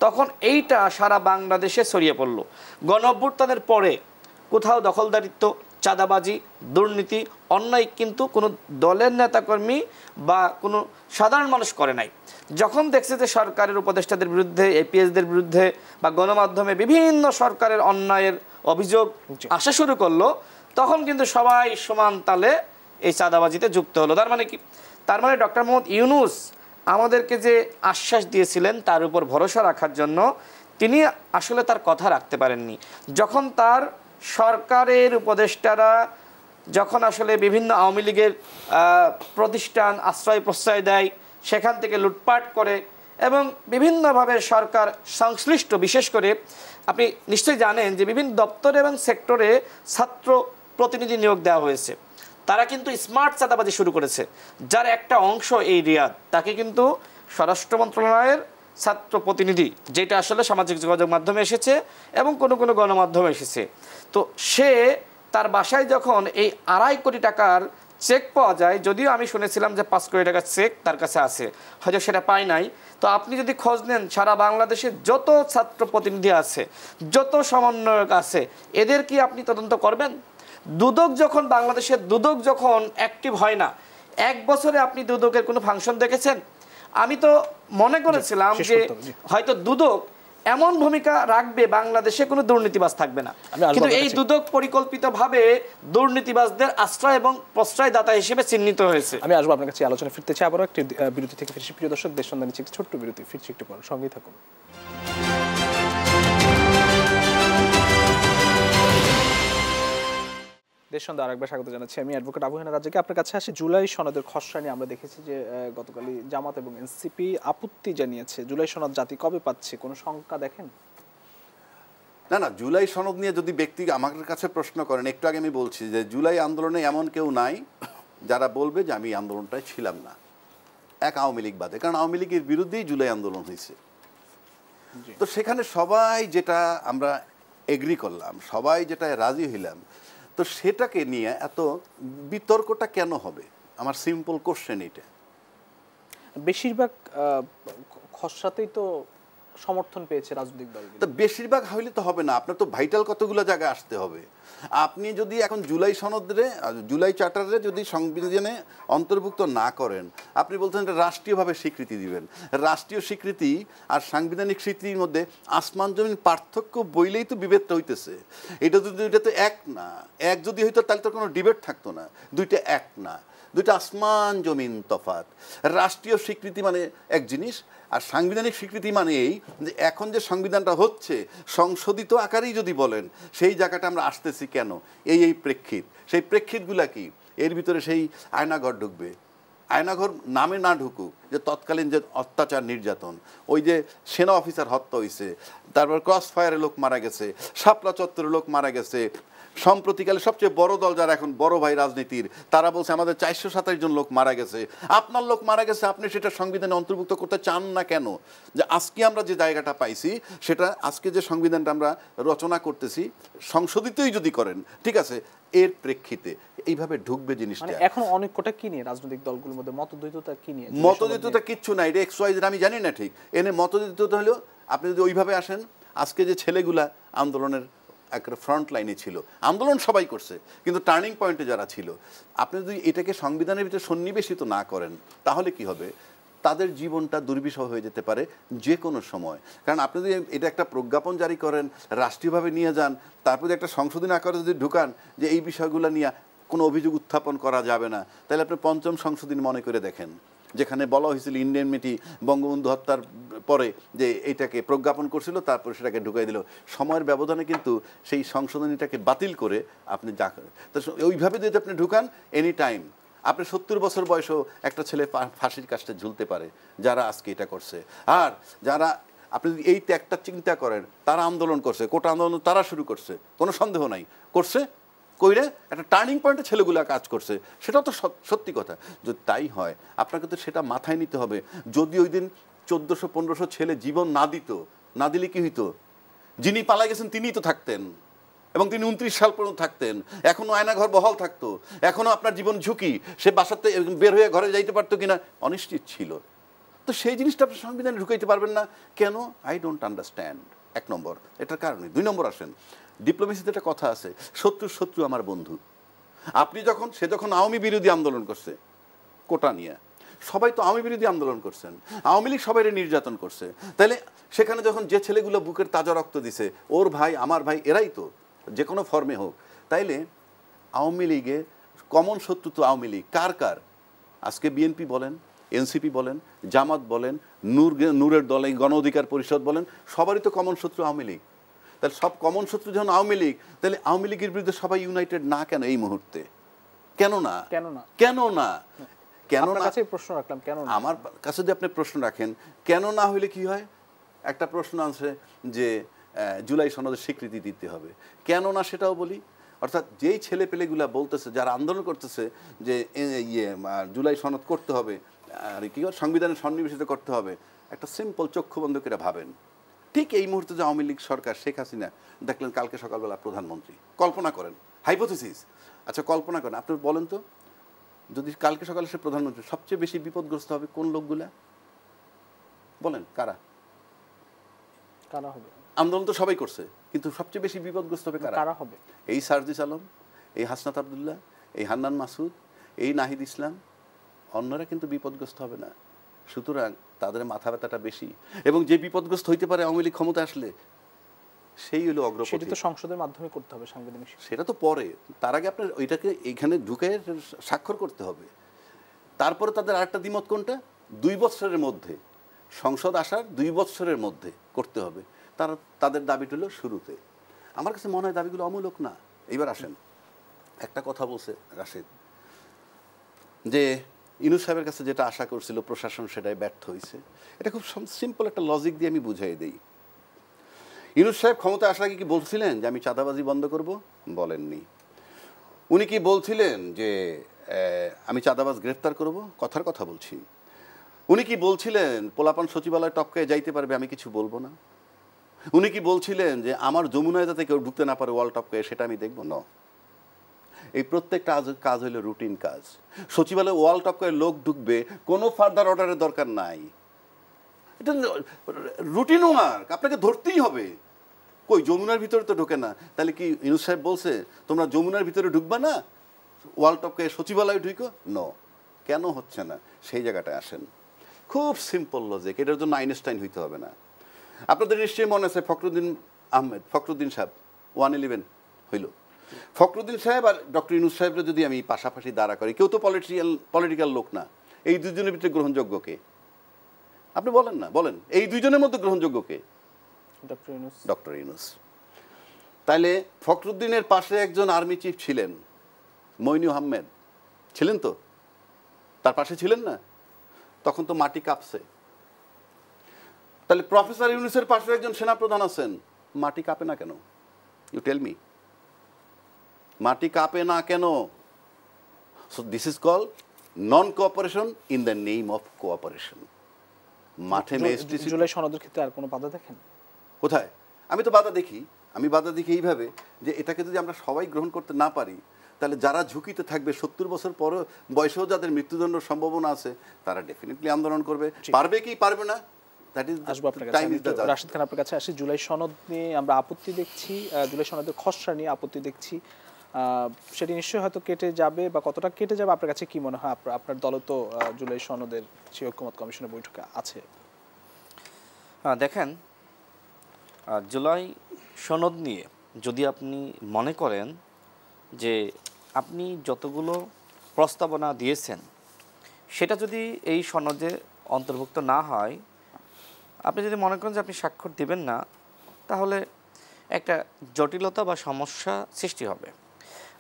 তখন এইটা সারা বাংলাদেশে ছড়িয়ে পড়ল। গণ অভ্যুত্থানের পরে কোথাও দখলদারিত্ব, চাঁদাবাজি, দুর্নীতি, অন্যায় কিন্তু কোনো দলের নেতাকর্মী বা কোনো সাধারণ মানুষ করে নাই। যখন দেখছে যে সরকারের উপদেষ্টাদের বিরুদ্ধে, এপিএসদের বিরুদ্ধে বা গণমাধ্যমে বিভিন্ন সরকারের অন্যায়ের অভিযোগ আসা শুরু করলো, তখন কিন্তু সবাই সমান তালে এই চাঁদাবাজিতে যুক্ত হলো। তার মানে কি? তার মানে ডক্টর মোহাম্মদ ইউনূস আমাদেরকে যে আশ্বাস দিয়েছিলেন তার উপর ভরসা রাখার জন্য, তিনি আসলে তার কথা রাখতে পারেননি। যখন তার সরকারের উপদেষ্টারা যখন আসলে বিভিন্ন আওয়ামী লীগের প্রতিষ্ঠান আশ্রয় প্রশ্রয় দেয়, সেখান থেকে লুটপাট করে এবং বিভিন্নভাবে সরকার সংশ্লিষ্ট, বিশেষ করে আপনি নিশ্চয়ই জানেন যে বিভিন্ন দপ্তরে এবং সেক্টরে ছাত্র প্রতিনিধি নিয়োগ দেওয়া হয়েছে, তারা কিন্তু স্মার্ট চাঁদাবাজি শুরু করেছে, যার একটা অংশ এই রিয়াদ, তাকে কিন্তু স্বরাষ্ট্র মন্ত্রণালয়ের ছাত্র প্রতিনিধি, যেটা আসলে সামাজিক যোগাযোগ মাধ্যমে এসেছে এবং কোনো কোনো গণমাধ্যমে এসেছে, তো সে তার বাসায় যখন এই 2.5 কোটি টাকার চেক পাওয়া যায়, যদিও আমি শুনেছিলাম যে 5 কোটি টাকার চেক তার কাছে আছে, হয়তো সেটা পায় নাই। তো আপনি যদি খোঁজ নেন সারা বাংলাদেশে যত ছাত্র প্রতিনিধি আছে, যত সমন্বয়ক আছে, এদের কি আপনি তদন্ত করবেন? দুদক যখন বাংলাদেশের দুদক যখন অ্যাক্টিভ হয় না, 1 বছরে আপনি দুদকের কোনো ফাংশন দেখেছেন? আমি তো মনে করেছিলাম যে হয়তো দুদক এমন ভূমিকা রাখবে, বাংলাদেশে কোনো দুর্নীতিবাজ থাকবে না। কিন্তু এই দুদক পরিকল্পিতভাবে দুর্নীতিবাজদের আশ্রয় এবং প্রশ্রয়দাতা হিসেবে চিহ্নিত হয়েছে। আমি আসবো আপনার কাছে, আলোচনা ফিরতে চাই আবারও একটি বিরতি থেকে ফিরছি। প্রিয় দর্শক, দেশ সন্ধানী একটি ছোট্ট বিরতি, ফিরছি একটু পর, সঙ্গেই থাকুন। দেশ সন্ধ্যা আরেকবার স্বাগত জানাচ্ছি। আমি অ্যাডভোকেট আবু হেনা রাজ্জাককে। আপনার কাছে আসে জুলাই সনদের খসড়া নিয়ে আমরা দেখেছি যে গতকালই জামাত এবং এনসিপি আপত্তি জানিয়েছে। জুলাই সনদ জাতি কবে পাচ্ছে, কোনো সংখ্যা দেখেন? না, জুলাই সনদ নিয়ে যদি ব্যক্তি আমার কাছে প্রশ্ন করেন, একটু আগে আমি বলছি যে জুলাই আন্দোলনে এমন কেউ নাই যারা বলবে যে আমি আন্দোলনটায় ছিলাম না, এক আওয়ামী লীগ বাদে। কারণ আওয়ামী লীগের বিরুদ্ধেই জুলাই আন্দোলন হয়েছে। তো সেখানে সবাই যেটা আমরা এগ্রি করলাম, সবাই যেটা রাজি হইলাম, তো সেটাকে নিয়ে এত বিতর্কটা কেন হবে? আমার সিম্পল কোশ্চেন এটা। বেশিরভাগ খসড়াতেই তো সমর্থন পেয়েছে রাজনৈতিক দলগুলো। তো বেশিরভাগ হইলে তো হবে না, আপনার তো ভাইটাল কতগুলো জায়গায় আসতে হবে। আপনি যদি এখন জুলাই সনদে, জুলাই চার্টারে যদি সংবিধানে অন্তর্ভুক্ত না করেন, আপনি বলছেন এটা রাষ্ট্রীয়ভাবে স্বীকৃতি দিবেন। রাষ্ট্রীয় স্বীকৃতি আর সাংবিধানিক স্বীকৃতির মধ্যে আসমান জমিন পার্থক্য বইলেই তো বিভেদটা হইতেছে। এটা যদি দুইটা তো এক না, এক যদি হইতো তাহলে তো কোনো ডিবেট থাকতো না। দুইটা এক না, দুইটা আসমান জমিন তফাৎ। রাষ্ট্রীয় স্বীকৃতি মানে এক জিনিস, আর সাংবিধানিক স্বীকৃতি মানে এই যে এখন যে সংবিধানটা হচ্ছে সংশোধিত আকারেই যদি বলেন, সেই জায়গাটা আমরা আসতেছি কেন, এই প্রেক্ষিত। সেই প্রেক্ষিতগুলা কি? এর ভিতরে সেই আয়নাঘর ঢুকবে। আয়নাঘর নামে না ঢুকুক, যে তৎকালীন যে অত্যাচার নির্যাতন, ওই যে সেনা অফিসার হত্যা হয়েছে, তারপর ক্রস ফায়ারে লোক মারা গেছে, শাপলা চত্বরে লোক মারা গেছে, সম্প্রতিকালে সবচেয়ে বড় দল যারা এখন বড় ভাই রাজনীতির, তারা বলছে আমাদের 427 জন লোক মারা গেছে। আপনার লোক মারা গেছে, আপনি সেটা সংবিধানে অন্তর্ভুক্ত করতে চান না কেন? যে আজকে আমরা যে জায়গাটা পাইছি, সেটা আজকে যে সংবিধানটা আমরা রচনা করতেছি, সংশোধিতই যদি করেন, ঠিক আছে, এর প্রেক্ষিতে এইভাবে ঢুকবে জিনিসটা। এখন অনেক কোটা কি নিয়ে রাজনৈতিক দলগুলোর মধ্যে মতদ্বৈততা কি নিয়ে? মতদ্বৈততা কিচ্ছু নাই, এটা এক্স ওয়াই জেড আমি জানি না ঠিক। এনে মতদ্বৈততা হলো আপনি যদি ওইভাবে আসেন, আজকে যে ছেলেগুলা আন্দোলনের একটা ফ্রন্ট লাইনে ছিল, আন্দোলন সবাই করছে, কিন্তু টার্নিং পয়েন্টে যারা ছিল, আপনি যদি এটাকে সংবিধানের ভিতরে সন্নিবেশিত না করেন, তাহলে কি হবে? তাদের জীবনটা দুর্বিষহ হয়ে যেতে পারে যে কোনো সময়। কারণ আপনি যদি এটা একটা প্রজ্ঞাপন জারি করেন, রাষ্ট্রীয়ভাবে নিয়ে যান, তারপরে একটা সংশোধনী আকারে যদি ঢুকান যে এই বিষয়গুলো নিয়ে কোনো অভিযোগ উত্থাপন করা যাবে না, তাহলে আপনি পঞ্চম সংশোধনী মনে করে দেখেন, যেখানে বলা হয়েছিল ইন্ডেমনিটি বঙ্গবন্ধু হত্যার পরে যে এইটাকে প্রজ্ঞাপন করছিল, তারপরে সেটাকে ঢুকাই দিল। সময়ের ব্যবধানে কিন্তু সেই সংশোধনীটাকে বাতিল করে আপনি যা করেন, তো ওইভাবে যদি আপনি ঢুকান, এনি টাইম আপনি 70 বছর বয়সেও একটা ছেলে ফাঁসির কাজটা ঝুলতে পারে যারা আজকে এটা করছে। আর যারা আপনি যদি এই ত্যাগটা চিন্তা করেন, তারা আন্দোলন করছে, কোটা আন্দোলন তারা শুরু করছে, কোনো সন্দেহ নাই, করছে কইরে একটা টার্নিং পয়েন্টে ছেলেগুলো কাজ করছে, সেটাও তো সত্যি কথা। যদি তাই হয়, আপনাকে তো সেটা মাথায় নিতে হবে। যদি ওই দিন 1400-1500 ছেলে জীবন না দিলে কি হইতো? যিনি পালা গেছেন তিনিই তো থাকতেন, এবং তিনি 29 সাল পর্যন্ত থাকতেন, এখনও আয়নাঘর বহাল থাকতো, এখনও আপনার জীবন ঝুঁকি, সে বাসাতে বের হয়ে ঘরে যাইতে পারতো কিনা অনিশ্চিত ছিল। তো সেই জিনিসটা আপনি সংবিধানে ঢুকাইতে পারবেন না কেন? আই ডোন্ট আন্ডারস্ট্যান্ড, 1 নম্বর। এটার কারণে 2 নম্বর আসেন, ডিপ্লোমেসিতে একটা কথা আছে, শত্রু আমার বন্ধু। সে যখন আওয়ামী বিরোধী আন্দোলন করছে কোটা নিয়ে, সবাই তো আওয়ামী বিরোধী আন্দোলন করছেন, আওয়ামী লীগ সবাই নির্যাতন করছে, তাহলে সেখানে যখন যে ছেলেগুলো বুকের তাজা রক্ত দিছে, ওর ভাই আমার ভাই, এরাই তো যে কোনো ফর্মে হোক, তাইলে আওয়ামী লীগে কমন শত্রু তো আওয়ামী লীগ। কার? আজকে বিএনপি বলেন, এনসিপি বলেন, জামাত বলেন, নূরের দল, এই গণ অধিকার পরিষদ বলেন, সবারই তো কমন শত্রু আওয়ামী লীগ। তাহলে সব কমন শত্রু যখন আওয়ামী লীগ, তাহলে আওয়ামী লীগের বিরুদ্ধে সবাই ইউনাইটেড না কেন এই মুহূর্তে? কেন না? প্রশ্ন রাখলাম কেন না? আমার কাছে যদি আপনি প্রশ্ন রাখেন, কেন না হইলে কি হয়? একটা প্রশ্ন আছে যে জুলাই সনদের স্বীকৃতি দিতে হবে, কেন না সেটাও বলি। অর্থাৎ যেই ছেলে পেলেগুলা বলতেছে, যারা আন্দোলন করতেছে যে জুলাই সনদ করতে হবে, আর কি সংবিধানে সন্নিবেশিত করতে হবে, একটা সিম্পল চক্ষু বন্ধ করে ভাবেন, ঠিক এই মুহূর্তে যে আওয়ামী লীগ সরকার, শেখ হাসিনা দেখলেন কালকে সকালবেলা প্রধানমন্ত্রী, কল্পনা করেন, হাইপোথিসিস, আচ্ছা কল্পনা করেন, আপনি বলেন তো, যদি কালকে সকালে সে প্রধানমন্ত্রী, সবচেয়ে বেশি বিপদগ্রস্ত হবে কোন লোকগুলা? বলেন কারা হবে? আন্দোলন তো সবাই করছে, কিন্তু সবচেয়ে বেশি বিপদগ্রস্ত হবে কারা হবে? এই সারজিস আলম, এই হাসনাত আবদুল্লাহ, এই হান্নান মাসুদ, এই নাহিদ ইসলাম, অন্যরা কিন্তু বিপদগ্রস্ত হবে না। সুতরাং তাদের মাথা ব্যথাটা বেশি, এবং যে বিপদগ্রস্ত হইতে পারে আওয়ামী লীগ ক্ষমতা আসলে সেই হলো অগ্রপথী। সেটা তো সংসদের মাধ্যমে করতে হবে সাংবিধানিক। সেটা তো পরে, তার আগে আপনার ওইটাকে এইখানে ঢুকে স্বাক্ষর করতে হবে। তারপরে তাদের আরেকটা দ্বিমত কোনটা, 2 বছরের মধ্যে সংসদ আসার 2 বছরের মধ্যে করতে হবে। তাদের দাবিটা হলো শুরুতে। আমার কাছে মনে হয় দাবিগুলো অমূলক না। এইবার আসেন, একটা কথা বলছে রাশেদ যে ইউনূস সাহেবের কাছে যেটা আশা করছিল প্রশাসন সেটাই ব্যর্থ হয়েছে। এটা খুব সিম্পল একটা লজিক দিয়ে আমি বুঝাই দিই। ইউনূস সাহেব ক্ষমতা আসার আগে কি বলছিলেন যে আমি চাঁদাবাজি বন্ধ করব? বলেননি। উনি কি বলছিলেন যে আমি চাঁদাবাজ গ্রেফতার করব? কথার কথা বলছি। উনি কি বলছিলেন পোলাপান সচিবালয় টপকায় যাইতে পারবে, আমি কিছু বলবো না? উনি কি বলছিলেন যে আমার যমুনায় যাতে কেউ ঢুকতে না পারে ওয়াল টপকায়, সেটা আমি দেখবো না? এই প্রত্যেকটা কাজ হলো রুটিন কাজ। সচিবালয়ে ওয়াল টপকায় লোক ঢুকবে, কোনো ফার্দার অর্ডারের দরকার নাই। এটা রুটিন ওয়ার্ক, আপনাকে ধরতেই হবে। কই যমুনার ভিতরে তো ঢোকে না, তাহলে কি ইউনূস সাহেব বলছে তোমরা যমুনার ভিতরে ঢুকবা না, ওয়াল টপকায় সচিবালয়ে ঢুকো? নো, কেন হচ্ছে না সেই জায়গাটায় আসেন। খুব সিম্পল লজিক, এটার জন্য আইনস্টাইন হইতে হবে না। আপনাদের নিশ্চয়ই মনে আছে ফখরুদ্দিন সাহেব 111 হইল। ফখরুদ্দিন সাহেব আর ডক্টর ইউনূস সাহেবরা যদি আমি পাশাপাশি দাঁড়া করি, কেউ তো পলিটিক্যাল লোক না, এই দুজনের ভিতরে গ্রহণযোগ্য কে? আপনি বলেন না, বলেন এই দুইজনের মধ্যে গ্রহণযোগ্য কে? ডক্টর ইউনূস। তাইলে ফখরুদ্দিনের পাশে একজন আর্মি চিফ ছিলেন, মইনু আহমেদ ছিলেন, তো তার পাশে ছিলেন না? তখন তো মাটি কাঁপছে। তাহলে প্রফেসর ইউনূসের পাশে একজন সেনাপ্রধান আছেন, মাটি কাঁপে না কেন? ইউ টেল মি, মাটি কাঁপে না কেন? So this is call non cooperation in the name of cooperation. মাঠে জুলাই সনদের ক্ষেত্রে আর কোনো বাধা দেখেন? কোথায়? আমি তো বাধা দেখি। আমি বাধা দেখি এইভাবে যে এটাকে যদি আমরা সবাই গ্রহণ করতে না পারি, তাহলে যারা ঝুঁকিতে থাকবে 70 বছর পরও বয়সেও যাদের মৃত্যুদণ্ডের সম্ভাবনা আছে, তারা ডেফিনেটলি আন্দোলন করবে। পারবে কি পারবে না, that is time is the জাজ। রাশিদ খান, আপনার কাছে আসি। জুলাই সনদ নিয়ে আমরা আপত্তি দেখছি, জুলাই সনদের খসড়া নিয়ে আপত্তি দেখছি। সেটি নিশ্চয়ই হয়তো কেটে যাবে, বা কতটা কেটে যাবে আপনার কাছে কি মনে হয়? আপনার দল তো জুলাই সনদের সেই ঐক্যমত কমিশনের বৈঠকে আছে। দেখেন, জুলাই সনদ নিয়ে যদি আপনি মনে করেন যে আপনি যতগুলো প্রস্তাবনা দিয়েছেন সেটা যদি এই সনদে অন্তর্ভুক্ত না হয়, আপনি যদি মনে করেন যে আপনি স্বাক্ষর দেবেন না, তাহলে একটা জটিলতা বা সমস্যা সৃষ্টি হবে।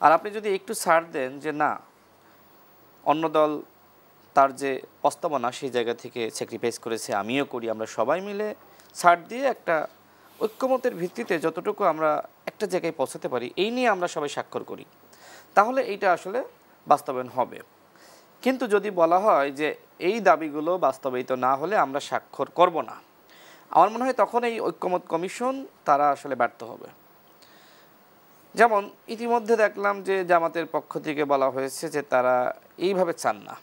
আর আপনি যদি একটু ছাড় দেন যে না, অন্য দল তার যে প্রস্তাবনা সেই জায়গা থেকে স্যাক্রিফাইস করেছে, আমিও করি, আমরা সবাই মিলে ছাড় দিয়ে একটা ঐক্যমতের ভিত্তিতে যতটুকু আমরা একটা জায়গায় পৌঁছাতে পারি এই নিয়ে আমরা সবাই স্বাক্ষর করি, তাহলে এইটা আসলে বাস্তবায়ন হবে। কিন্তু যদি বলা হয় যে এই দাবিগুলো বাস্তবায়িত না হলে আমরা স্বাক্ষর করব না, আমার মনে হয় তখন এই ঐক্যমত কমিশন তারা আসলে ব্যর্থ হবে। যেমন ইতিমধ্যে দেখলাম যে জামাতের পক্ষ থেকে বলা হয়েছে যে তারা এইভাবে চান না,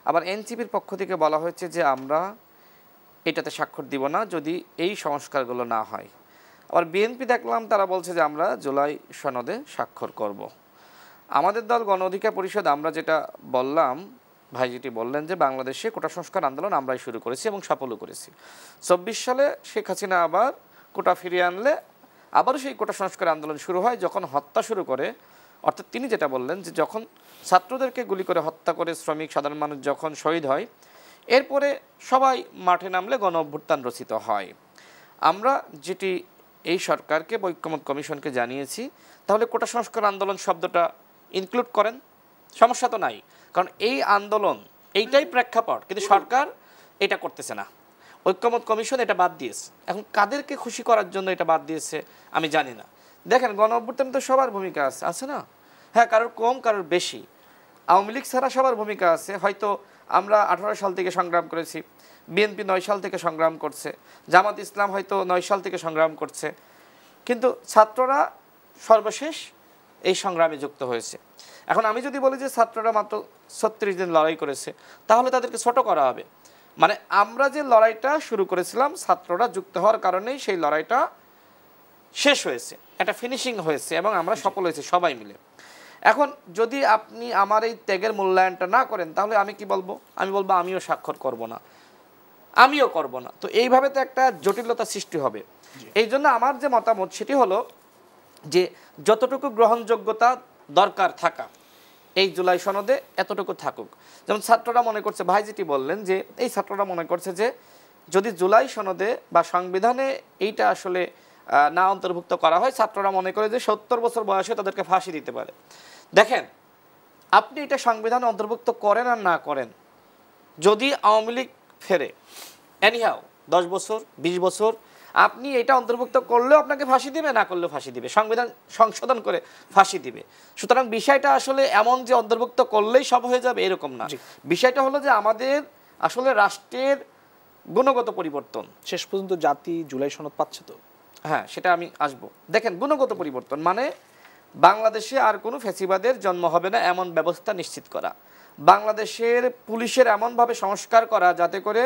আবার এনসিপির পক্ষ থেকে বলা হয়েছে যে আমরা এটাতে স্বাক্ষর দিব না যদি এই সংস্কারগুলো না হয়। আবার বিএনপি দেখলাম তারা বলছে যে আমরা জুলাই সনদে স্বাক্ষর করব। আমাদের দল গণ অধিকার পরিষদ আমরা যেটা বললাম, ভাই যেটি বললেন যে বাংলাদেশে কোটা সংস্কার আন্দোলন আমরাই শুরু করেছি এবং সফলও করেছি। 24 সালে শেখ হাসিনা আবার কোটা ফিরিয়ে আনলে আবারও সেই কোটা সংস্কার আন্দোলন শুরু হয়। যখন হত্যা শুরু করে, অর্থাৎ তিনি যেটা বললেন যে যখন ছাত্রদেরকে গুলি করে হত্যা করে শ্রমিক সাধারণ মানুষ যখন শহীদ হয়, এরপরে সবাই মাঠে নামলে গণ অভ্যুত্থান রচিত হয়। আমরা যেটি এই সরকারকে ঐক্যমত কমিশনকে জানিয়েছি, তাহলে কোটা সংস্কার আন্দোলন শব্দটা ইনক্লুড করেন, সমস্যা তো নাই, কারণ এই আন্দোলন এইটাই প্রেক্ষাপট, কিন্তু সরকার এটা করতেছে না। ঐক্যমত কমিশন এটা বাদ দিয়েছে। এখন কাদেরকে খুশি করার জন্য এটা বাদ দিয়েছে আমি জানি না। দেখেন, গণ অভ্যুত্থানে তো সবার ভূমিকা আছে না? হ্যাঁ, কারোর কম কারোর বেশি। আওয়ামী লীগ ছাড়া সবার ভূমিকা আছে। হয়তো আমরা 18 সাল থেকে সংগ্রাম করেছি, বিএনপি 9 সাল থেকে সংগ্রাম করছে, জামাত ইসলাম হয়তো 9 সাল থেকে সংগ্রাম করছে, কিন্তু ছাত্ররা সর্বশেষ এই সংগ্রামে যুক্ত হয়েছে। এখন আমি যদি বলি যে ছাত্ররা মাত্র 36 দিন লড়াই করেছে, তাহলে তাদেরকে ছোট করা হবে। মানে আমরা যে লড়াইটা শুরু করেছিলাম, ছাত্ররা যুক্ত হওয়ার কারণেই সেই লড়াইটা শেষ হয়েছে, একটা ফিনিশিং হয়েছে এবং আমরা সফল হয়েছি সবাই মিলে। এখন যদি আপনি আমার এই ত্যাগের মূল্যায়নটা না করেন, তাহলে আমি কি বলবো? আমি বলবো আমিও স্বাক্ষর করব না। আমিও করব না। তো এইভাবে তো একটা জটিলতা সৃষ্টি হবে। এই জন্য আমার যে মতামত সেটি হলো যে যতটুকু গ্রহণযোগ্যতা দরকার থাকা এই জুলাই সনদে এতটুকু থাকুক। যেমন ছাত্ররা মনে করছে, ভাই যেটি বললেন যে এই ছাত্ররা মনে করছে যে যদি জুলাই সনদে বা সংবিধানে এইটা আসলে না অন্তর্ভুক্ত করা হয়, ছাত্ররা মনে করে যে 70 বছর বয়সে তাদেরকে ফাঁসি দিতে পারে। দেখেন, আপনি এটা সংবিধানে অন্তর্ভুক্ত করেন আর না করেন, যদি আওয়ামী লীগ ফেরে এনিহাও 10 বছর 20 বছর, আপনি এটা অন্তর্ভুক্ত করলেও আপনাকে ফাঁসি দিবে, না করলেও ফাঁসি দিবে, সংবিধান সংশোধন করে ফাঁসি দিবে। সুতরাং বিষয়টা আসলে এমন যে অন্তর্ভুক্ত করলেই সব হয়ে যাবে এরকম না। বিষয়টা হলো যে আমাদের আসলে রাষ্ট্রের গুণগত পরিবর্তন। শেষ পর্যন্ত জাতি জুলাই সনদ পাচ্ছে তো? হ্যাঁ, সেটা আমি আসবো। দেখেন, গুণগত পরিবর্তন মানে বাংলাদেশে আর কোনো ফ্যাসিবাদের জন্ম হবে না এমন ব্যবস্থা নিশ্চিত করা, বাংলাদেশের পুলিশের এমনভাবে সংস্কার করা যাতে করে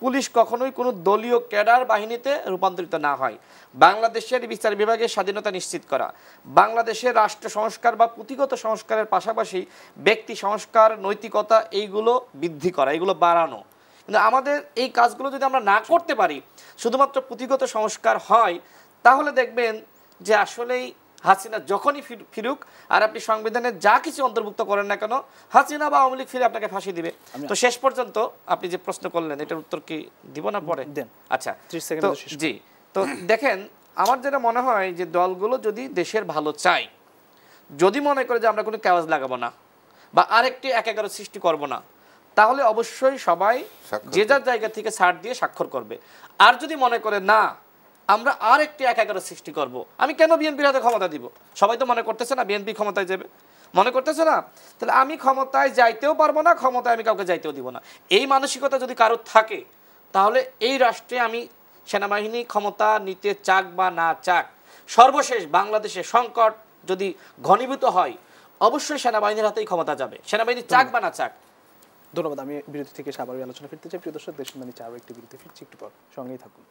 পুলিশ কখনোই কোনো দলীয় ক্যাডার বাহিনীতে রূপান্তরিত না হয়, বাংলাদেশের বিচার বিভাগের স্বাধীনতা নিশ্চিত করা, বাংলাদেশের রাষ্ট্র সংস্কার বা পুঁথিগত সংস্কারের পাশাপাশি ব্যক্তি সংস্কার, নৈতিকতা এইগুলো বৃদ্ধি করা, এগুলো বাড়ানো। কিন্তু আমাদের এই কাজগুলো যদি আমরা না করতে পারি, শুধুমাত্র পুঁথিগত সংস্কার হয়, তাহলে দেখবেন যে আসলেই হাসিনা যখনই ফিরুক আর আপনি সংবিধানে যা কিছু অন্তর্ভুক্ত করেন না কেন, হাসিনা বা আওয়ামী লীগ ফিরে আপনাকে ফাঁসি দিবে। তো শেষ পর্যন্ত আপনি যে প্রশ্ন করলেন এটার উত্তর কি দিব না পরে দেন? আচ্ছা, জি। তো দেখেন, আমার যেটা মনে হয় যে দলগুলো যদি দেশের ভালো চায়, যদি মনে করে যে আমরা কোনো কাগজ লাগাবো না বা আরেকটি 1-11 সৃষ্টি করব না, তাহলে অবশ্যই সবাই যে যার জায়গা থেকে ছাড় দিয়ে স্বাক্ষর করবে। আর যদি মনে করে না আমরা আর একটি 1-11 সৃষ্টি করব, আমি কেন বিএনপির হাতে ক্ষমতা দিব? সবাই তো মনে করতেছে না বিএনপি ক্ষমতায় যাবে, মনে করতেছে না, তাহলে আমি ক্ষমতায় যাইতেও পারবো না, ক্ষমতায় আমি কাউকে যাইতেও দিব না। এই মানসিকতা যদি কারোর থাকে, তাহলে এই রাষ্ট্রে আমি সেনাবাহিনী ক্ষমতা নিতে চাক বা না চাক, সর্বশেষ বাংলাদেশে সংকট যদি ঘনীভূত হয়, অবশ্যই সেনাবাহিনীর হাতেই ক্ষমতা যাবে, সেনাবাহিনী চাক বা না চাক। ধন্যবাদ। আমি বিরতি থেকে আবারও আলোচনা ফিরতে চাই। প্রিয় দর্শক, দেশ সন্ধানী আরও একটি বিরতি, ফিরছি একটু পর, সঙ্গেই থাকুন।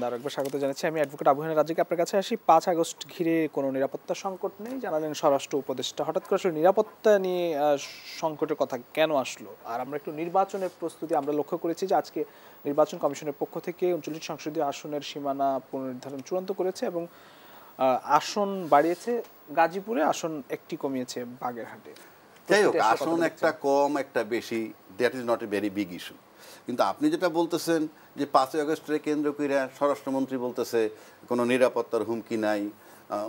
আরো একবার স্বাগত জানাচ্ছি। আমি অ্যাডভোকেট আবু হেনা রাজ্জাক। আপনার কাছে আসি। 5 আগস্ট ঘিরে কোনো নিরাপত্তা সংকট নেই জানালেন স্বরাষ্ট্র উপদেষ্টা। হঠাৎ করে আসলে নিরাপত্তা নিয়ে সংকটের কথা কেন আসলো? আর আমরা একটু নির্বাচনের প্রস্তুতি আমরা লক্ষ্য করেছি যে আজকে নির্বাচন কমিশনের পক্ষ থেকে 39 সংসদীয় আসনের সীমানা পুনর্নির্ধারণ চূড়ান্ত করেছে এবং আসন বাড়িয়েছে গাজীপুরে, আসন একটি কমিয়েছে বাগেরহাটে। যাই হোক, আসন একটা কম একটা বেশি, that is not a very big issue. কিন্তু আপনি যেটা বলতেছেন যে 5 আগস্টে কেন্দ্র করে স্বরাষ্ট্রমন্ত্রী বলতেছে কোনো নিরাপত্তার হুমকি নাই,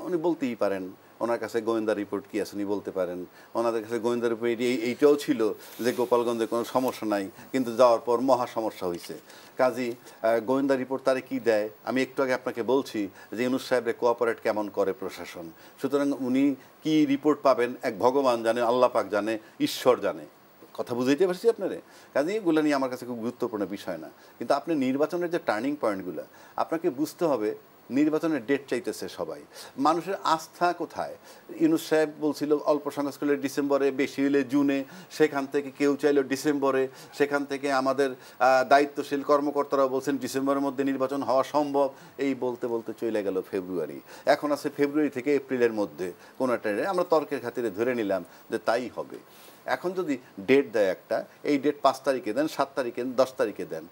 উনি বলতেই পারেন। ওনার কাছে গোয়েন্দা রিপোর্ট কি আছে উনি বলতে পারেন। ওনাদের কাছে গোয়েন্দা রিপোর্ট এইটাও ছিল যে গোপালগঞ্জে কোনো সমস্যা নাই, কিন্তু যাওয়ার পর মহা সমস্যা হয়েছে। কাজী গোয়েন্দা রিপোর্ট তারে কি দেয়? আমি একটু আগে আপনাকে বলছি যে ইউনূস সাহেবের কোঅপারেট কেমন করে প্রশাসন। সুতরাং উনি কি রিপোর্ট পাবেন এক ভগবান জানে, আল্লাহ পাক জানে, ঈশ্বর জানে। কথা বুঝাইতে পারছি আপনারে? কাজে এগুলো নিয়ে আমার কাছে খুব গুরুত্বপূর্ণ বিষয় না। কিন্তু আপনি নির্বাচনের যে টার্নিং পয়েন্টগুলো আপনাকে বুঝতে হবে। নির্বাচনের ডেট চাইতেছে সবাই, মানুষের আস্থা কোথায়? ইউনূস সাহেব বলছিল অল্প সংখ্যক হলে ডিসেম্বরে, বেশি হলে জুনে, সেখান থেকে কেউ চাইল ডিসেম্বরে, সেখান থেকে আমাদের দায়িত্বশীল কর্মকর্তারাও বলছেন ডিসেম্বরের মধ্যে নির্বাচন হওয়া সম্ভব। এই বলতে বলতে চলে গেল ফেব্রুয়ারি, এখন আছে ফেব্রুয়ারি থেকে এপ্রিলের মধ্যে কোনো একটা, আমরা তর্কের খাতিরে ধরে নিলাম যে তাই হবে। এখন যদি ডেট দেয় একটা, এই ডেট 5 তারিখে দেন, 7 তারিখে, 10 তারিখে দেন,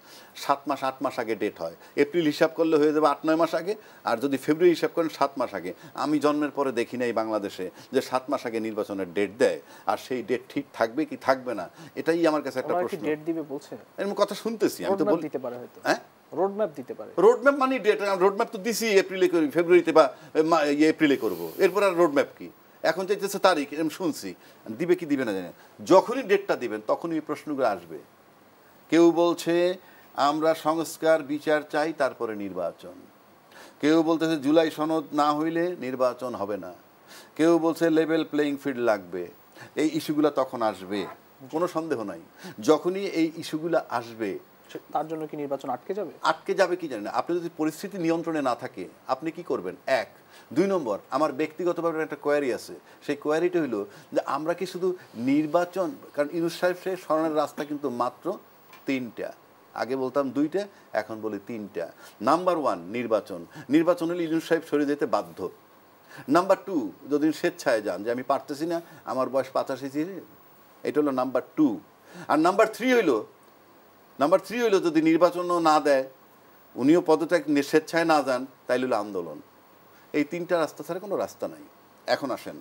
7 মাস 8 মাস আগে ডেট হয়। এপ্রিল হিসাব করলে হয়ে যাবে 8-9 মাস আগে। আর যদি ফেব্রুয়ারি হিসাব করেন 7 মাস আগে। আমি জন্মের পরে দেখি নাই বাংলাদেশে যে 7 মাস আগে নির্বাচনের ডেট দেয়। আর সেই ডেট ঠিক থাকবে কি থাকবে না, এটাই আমার কাছে একটা প্রশ্ন। ডেট দিবে বলছে, এরকম কথা শুনতেছি আমি। তো দিতে পারে হয়তো, হ্যাঁ রোডম্যাপ দিতে পারে। রোডম্যাপ মানে ডেট, রোডম্যাপ তো দিছি এপ্রিলে করি, ফেব্রুয়ারিতে বা এপ্রিলে করব। এরপর আর রোডম্যাপ কি? এখন চাইতেছে তারিখ, এরকম শুনছি। দিবে কি দিবে না জানি। যখনই ডেটটা দিবেন তখনই এই প্রশ্নগুলো আসবে। কেউ বলছে আমরা সংস্কার বিচার চাই, তারপরে নির্বাচন। কেউ বলতেছে জুলাই সনদ না হইলে নির্বাচন হবে না। কেউ বলছে লেভেল প্লেইং ফিল্ড লাগবে। এই ইস্যুগুলো তখন আসবে, কোনো সন্দেহ নাই। যখনই এই ইস্যুগুলো আসবে, তার জন্য কি নির্বাচন আটকে যাবে? আটকে যাবে কি জানি না। আপনি যদি পরিস্থিতি নিয়ন্ত্রণে না থাকে আপনি কি করবেন? 1 2 নম্বর, আমার ব্যক্তিগতভাবে একটা কোয়ারি আছে। সেই কোয়ারিটা হলো যে আমরা কি শুধু নির্বাচন, কারণ ইউনূস সাহেব সরানোর রাস্তা কিন্তু মাত্র 3টা। আগে বলতাম 2টা, এখন বলি 3টা। নাম্বার 1 নির্বাচন। নির্বাচন হলে ইউনূস সাহেব সরে যেতে বাধ্য। নাম্বার 2, যদি স্বেচ্ছায় যান যে আমি পারতেছি না, আমার বয়স 85 ছিল, এটা হলো নাম্বার 2। আর নাম্বার 3 হইলো যদি নির্বাচনও না দেয়, উনিও পদত্যাগ স্বেচ্ছায় না যান, তাইলে হলো আন্দোলন। এই 3টা রাস্তা ছাড়া কোনো রাস্তা নাই। এখন আসেন,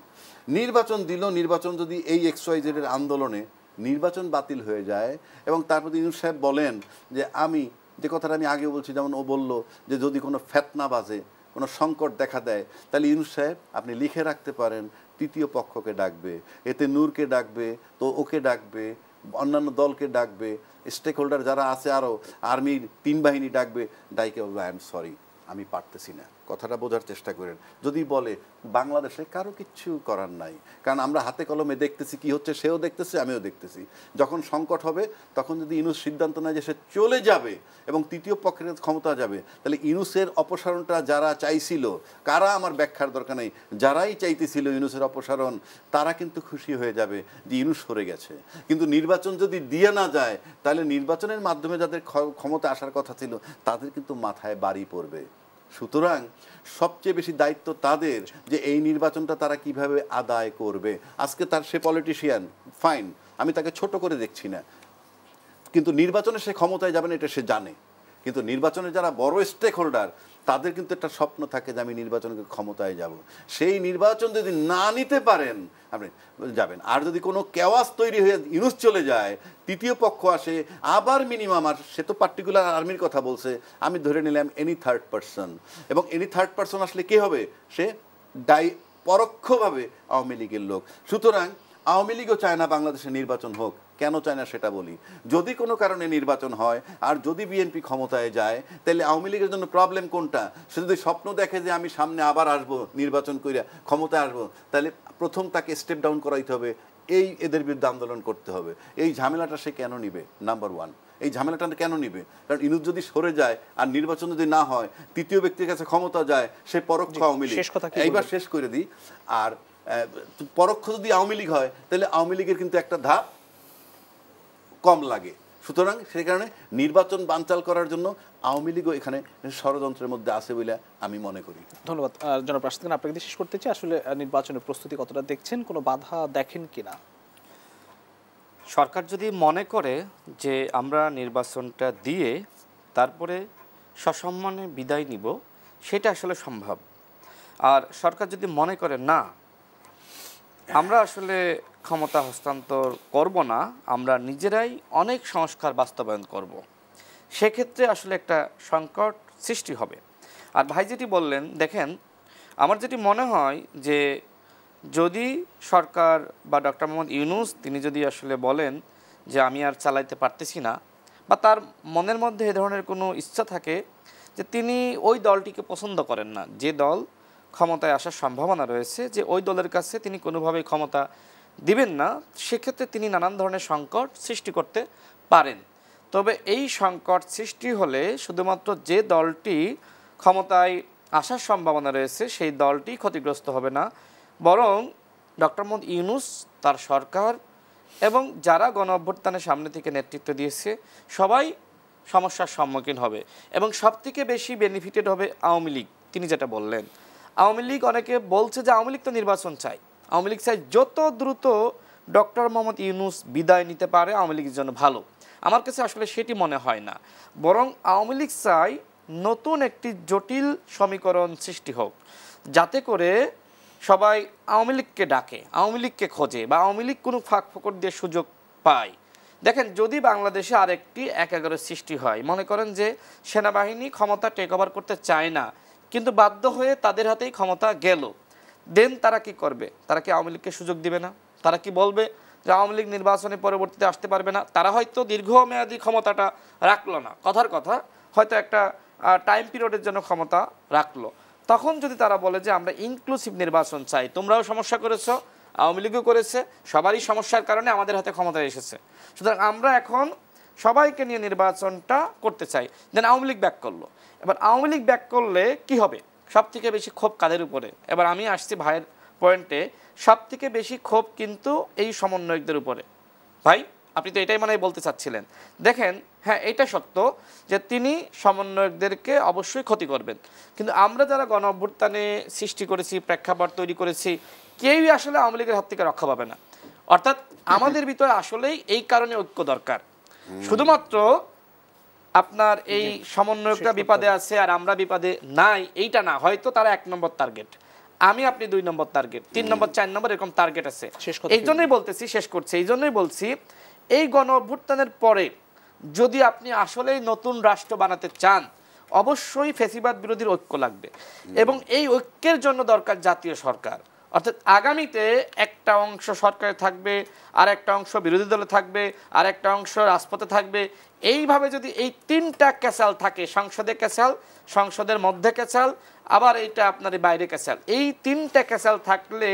নির্বাচন দিল, নির্বাচন যদি এই XYZ এর আন্দোলনে নির্বাচন বাতিল হয়ে যায় এবং তারপর ইউনূস সাহেব বলেন যে আমি যে কথাটা আমি আগেও বলছি, যেমন ও বলল যে যদি কোনো ফেতনা বাজে, কোনো সংকট দেখা দেয়, তাহলে ইউনূস সাহেব আপনি লিখে রাখতে পারেন তৃতীয় পক্ষকে ডাকবে, এতে নূরকে ডাকবে, তো ওকে ডাকবে, অন্যান্য দলকে ডাকবে, স্টেক হোল্ডার যারা আছে আরও আর্মির 3 বাহিনী ডাকবে, ডাইকে বলবে আই এম সরি, আমি পারতেছি না। কথাটা বোঝার চেষ্টা করেন। যদি বলে বাংলাদেশে কারো কিচ্ছু করার নাই, কারণ আমরা হাতে কলমে দেখতেছি কি হচ্ছে, সেও দেখতেছে, আমিও দেখতেছি। যখন সংকট হবে তখন যদি ইউনূস সিদ্ধান্ত নেয় যে সে চলে যাবে এবং তৃতীয় পক্ষের ক্ষমতা যাবে, তাহলে ইউনূসের অপসারণটা যারা চাইছিল, কারা আমার ব্যাখ্যার দরকার নেই, যারাই চাইতেছিল ইউনূসের অপসারণ, তারা কিন্তু খুশি হয়ে যাবে যে ইউনূস সরে গেছে। কিন্তু নির্বাচন যদি দিয়ে না যায়, তাহলে নির্বাচনের মাধ্যমে যাদের ক্ষমতা আসার কথা ছিল, তাদের কিন্তু মাথায় বাড়ি পড়বে। সুতরাং সবচেয়ে বেশি দায়িত্ব তাদের যে এই নির্বাচনটা তারা কিভাবে আদায় করবে। আজকে তার সে পলিটিশিয়ান, ফাইন, আমি তাকে ছোট করে দেখছি না, কিন্তু নির্বাচনে সে ক্ষমতায় যাবে না এটা সে জানে। কিন্তু নির্বাচনে যারা বড় স্টেক হোল্ডার, তাদের কিন্তু একটা স্বপ্ন থাকে যে আমি নির্বাচনে ক্ষমতায় যাব। সেই নির্বাচন যদি না নিতে পারেন আপনি যাবেন। আর যদি কোনো কেওয়াস তৈরি হয়ে ইউনূস চলে যায়, তৃতীয় পক্ষ আসে, আবার মিনিমাম, আর সে তো পার্টিকুলার আর্মির কথা বলছে, আমি ধরে নিলাম এনি থার্ড পারসন, এবং এনি থার্ড পারসন আসলে কে হবে? সে পরোক্ষভাবে আওয়ামী লীগের লোক। সুতরাং আওয়ামী লীগও চায় না বাংলাদেশে নির্বাচন হোক। কেন চায় না সেটা বলি। যদি কোনো কারণে নির্বাচন হয় আর যদি বিএনপি ক্ষমতায় যায়, তাহলে আওয়ামী লীগের জন্য প্রবলেম কোনটা? সে যদি স্বপ্ন দেখে যে আমি সামনে আবার আসবো, নির্বাচন করে ক্ষমতায় আসবো, তাহলে প্রথম তাকে স্টেপ ডাউন করাইতে হবে, এদের বিরুদ্ধে আন্দোলন করতে হবে। এই ঝামেলাটা সে কেন নিবে? নাম্বার 1, এই ঝামেলাটা কেন নিবে? কারণ ইউনূস যদি সরে যায় আর নির্বাচন যদি না হয়, তৃতীয় ব্যক্তির কাছে ক্ষমতা যায়, সে পরোক্ষ আওয়ামী লীগ। এইবার শেষ করে দিই। আর পরোক্ষ যদি আওয়ামী লীগ হয়, তাহলে আওয়ামী লীগের কিন্তু একটা ধাপ কম লাগে। সুতরাং সেই কারণে নির্বাচন বানচাল করার জন্য আওয়ামী লীগও এখানে ষড়যন্ত্রের মধ্যে আছে বলে আমি মনে করি। ধন্যবাদ জনাব রাশেদ খান। আপনাকে শেষ করতে চাই, আসলে নির্বাচনের প্রস্তুতি কতটা দেখছেন, কোনো বাধা দেখেন কিনা? সরকার যদি মনে করে যে আমরা নির্বাচনটা দিয়ে তারপরে সসম্মানে বিদায় নিব, সেটা আসলে সম্ভব। আর সরকার যদি মনে করে না, আমরা আসলে ক্ষমতা হস্তান্তর করব না, আমরা নিজেরাই অনেক সংস্কার বাস্তবায়ন করব, সেক্ষেত্রে আসলে একটা সংকট সৃষ্টি হবে। আর ভাই যেটি বললেন, দেখেন, আমার যেটি মনে হয় যে যদি সরকার বা ডক্টর মোহাম্মদ ইউনূস তিনি যদি আসলে বলেন যে আমি আর চালাইতে পারতেছি না, বা তার মনের মধ্যে এ ধরনের কোনো ইচ্ছা থাকে যে তিনি ওই দলটিকে পছন্দ করেন না, যে দল ক্ষমতায় আসার সম্ভাবনা রয়েছে, যে ওই দলের কাছে তিনি কোনোভাবেই ক্ষমতা দিবেন না, সেক্ষেত্রে তিনি নানান ধরনের সংকট সৃষ্টি করতে পারেন। তবে এই সংকট সৃষ্টি হলে শুধুমাত্র যে দলটি ক্ষমতায় আসার সম্ভাবনা রয়েছে সেই দলটি ক্ষতিগ্রস্ত হবে না, বরং ডক্টর মোহাম্মদ ইউনূস, তার সরকার এবং যারা গণ অভ্যুত্থানের সামনে থেকে নেতৃত্ব দিয়েছে সবাই সমস্যার সম্মুখীন হবে। এবং সবথেকে বেশি বেনিফিটেড হবে আওয়ামী লীগ। তিনি যেটা বললেন, আওয়ামী লীগ, অনেকে বলছে যে আওয়ামী লীগ তো নির্বাচন চাই, আওয়ামী লীগ চাই যত দ্রুত ডক্টর মোহাম্মদ ইউনূস বিদায় নিতে পারে আওয়ামী লীগের জন্য ভালো। আমার কাছে আসলে সেটি মনে হয় না, বরং আওয়ামী লীগ চাই নতুন একটি জটিল সমীকরণ সৃষ্টি হোক, যাতে করে সবাই আওয়ামী লীগকে ডাকে, আওয়ামী লীগকে খোঁজে, বা আওয়ামী লীগ কোনো ফাঁক ফোকর দিয়ে সুযোগ পায়। দেখেন, যদি বাংলাদেশে আরেকটি ১/১১ সৃষ্টি হয়, মনে করেন যে সেনাবাহিনী ক্ষমতা টেক ওভার করতে চায় না, কিন্তু বাধ্য হয়ে তাদের হাতেই ক্ষমতা গেল, দেন তারা কি করবে? তারা কি আওয়ামী লীগকে সুযোগ দিবে না? তারা কি বলবে যে আওয়ামী লীগ নির্বাচনে পরবর্তীতে আসতে পারবে না? তারা হয়তো দীর্ঘমেয়াদী ক্ষমতাটা রাখলো না, কথার কথা হয়তো একটা টাইম পিরিয়ডের জন্য ক্ষমতা রাখলো। তখন যদি তারা বলে যে আমরা ইনক্লুসিভ নির্বাচন চাই, তোমরাও সমস্যা করেছো, আওয়ামী লীগও করেছে, সবারই সমস্যার কারণে আমাদের হাতে ক্ষমতায় এসেছে, সুতরাং আমরা এখন সবাইকে নিয়ে নির্বাচনটা করতে চাই, দেন আওয়ামী লীগ ব্যাক করলো। এবার আওয়ামী লীগ ব্যাক করলে কি হবে? সব থেকে বেশি ক্ষোভ কাদের উপরে? এবার আমি আসছি ভাইয়ের পয়েন্টে, সব থেকে বেশি ক্ষোভ কিন্তু এই সমন্বয়কদের উপরে। ভাই, আপনি তো এটাই মনে হয় বলতে চাচ্ছিলেন। দেখেন, হ্যাঁ এটা সত্য যে তিনি সমন্বয়কদেরকে অবশ্যই ক্ষতি করবেন, কিন্তু আমরা যারা গণ অভ্যুত্থানে সৃষ্টি করেছি, প্রেক্ষাপট তৈরি করেছি, কেউই আসলে আওয়ামী লীগের হাত থেকে রক্ষা পাবে না। অর্থাৎ আমাদের ভিতরে আসলেই এই কারণে ঐক্য দরকার। শুধুমাত্র আপনার এই সমন্বয়করা বিপদে আছে আর আমরা বিপদে নাই এইটা না, হয়তো তারা 1 নম্বর টার্গেট, আমি আপনি 2 নম্বর টার্গেট, 3 নম্বর 4 নম্বর এরকম টার্গেট আছে। এই জন্যই বলতেছি, শেষ করছি, এই জন্যই বলছি এই গণ অভ্যুত্থানের পরে যদি আপনি আসলেই নতুন রাষ্ট্র বানাতে চান, অবশ্যই ফ্যাসিবাদ বিরোধীর ঐক্য লাগবে এবং এই ঐক্যের জন্য দরকার জাতীয় সরকার। অর্থাৎ আগামীতে একটা অংশ সরকারে থাকবে, আর একটা অংশ বিরোধী দলে থাকবে, আর একটা অংশ রাজপথে থাকবে। এইভাবে যদি এই 3টা ক্যাসাল থাকে, সংসদে ক্যাসাল, সংসদের মধ্যে ক্যাসাল, আবার এইটা আপনার বাইরে ক্যাসাল, এই 3টা ক্যাসাল থাকলে